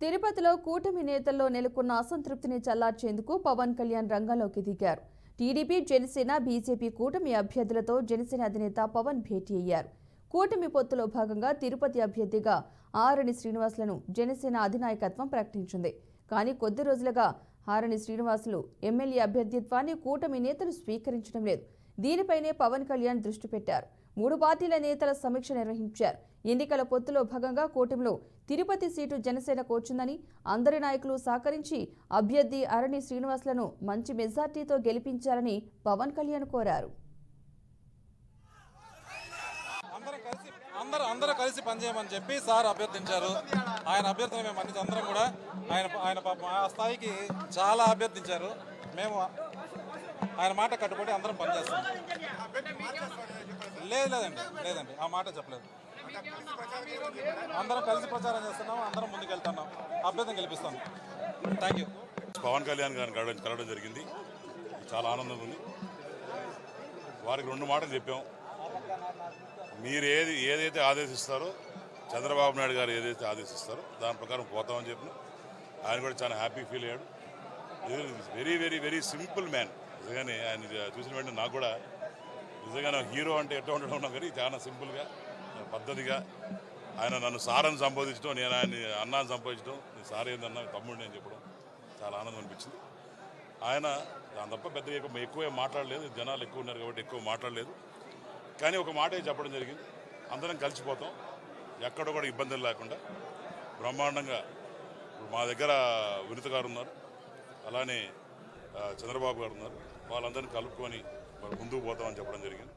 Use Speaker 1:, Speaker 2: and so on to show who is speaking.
Speaker 1: తిరుపతిలో కూటమి నేతల్లో నెలకొన్న అసంతృప్తిని చల్లార్చేందుకు పవన్ కళ్యాణ్ రంగంలోకి దిగారు. టీడీపీ, జనసేన, బీజేపీ కూటమి అభ్యర్థులతో జనసేన అధినేత పవన్ భేటీ అయ్యారు. కూటమి పొత్తులో భాగంగా తిరుపతి అభ్యర్థిగా ఆరణి శ్రీనివాసులను జనసేన అధినాయకత్వం ప్రకటించింది. కానీ కొద్ది రోజులుగా ఆరణి శ్రీనివాసులు ఎమ్మెల్యే అభ్యర్థిత్వాన్ని కూటమి నేతలు స్వీకరించడం లేదు. దీనిపైనే పవన్ కళ్యాణ్ దృష్టి పెట్టారు. 3 పార్టీల నేతల సమీక్ష నిర్వహించారు. ఎన్నికల పొత్తులో భాగంగా కూటమిలో తిరుపతి సీటు జనసేనకు వచ్చిందని, అందరి నాయకులు సహకరించి అభ్యర్థి ఆరణి శ్రీనివాసులను మంచి మెజార్టీతో గెలిపించాలని పవన్ కళ్యాణ్ కోరారు.
Speaker 2: అందరూ కలిసి పనిచేయమని చెప్పి సార్ అభ్యర్థించారు. ఆయన అభ్యర్థన మేము అందరం కూడా ఆయన ఆ స్థాయికి చాలా అభ్యర్థించారు. మేము ఆయన మాట కట్టుబడి అందరం పనిచేస్తాం. లేదండి ఆ మాట చెప్పలేదు. అందరం కలిసి ప్రచారం చేస్తున్నాం, అందరం ముందుకెళ్తున్నాం, అభ్యర్థం గెలిపిస్తాం. Thank you.
Speaker 3: పవన్ కళ్యాణ్ గారిని కలవడం జరిగింది. చాలా ఆనందంగా ఉంది. వారికి 2 మాటలు చెప్పాం. మీరు ఏదైతే ఆదేశిస్తారో, చంద్రబాబు నాయుడు గారు ఏదైతే ఆదేశిస్తారో దాని ప్రకారం పోతామని చెప్పిన ఆయన కూడా చాలా హ్యాపీ ఫీల్ అయ్యాడు. Very very very simple man. నిజంగానే ఆయన చూసిన వెంటనే నాకు కూడా నిజంగానే హీరో అంటే ఎట్లా ఉండడం ఉన్నాం, కానీ చాలా సింపుల్గా పద్ధతిగా ఆయన నన్ను సారని సంబోధించడం, నేను ఆయన్ని అన్నాన్ని సంబోధించడం, నేను సార్ ఏందన్నా తమ్ముడిని అని చెప్పడం చాలా ఆనందం అనిపించింది. ఆయన దాని తప్ప పెద్దగా ఎక్కువ మాట్లాడలేదు. జనాలు ఎక్కువ ఉన్నారు కాబట్టి ఎక్కువ మాట్లాడలేదు. కానీ ఒక మాట చెప్పడం జరిగింది, అందరం కలిసిపోతాం, ఎక్కడ కూడా ఇబ్బందులు లేకుండా బ్రహ్మాండంగా. మా దగ్గర వినుత గారు ఉన్నారు, అలానే చంద్రబాబు గారు ఉన్నారు, వాళ్ళందరినీ కలుపుకొని ముందుకు పోతామని చెప్పడం జరిగింది.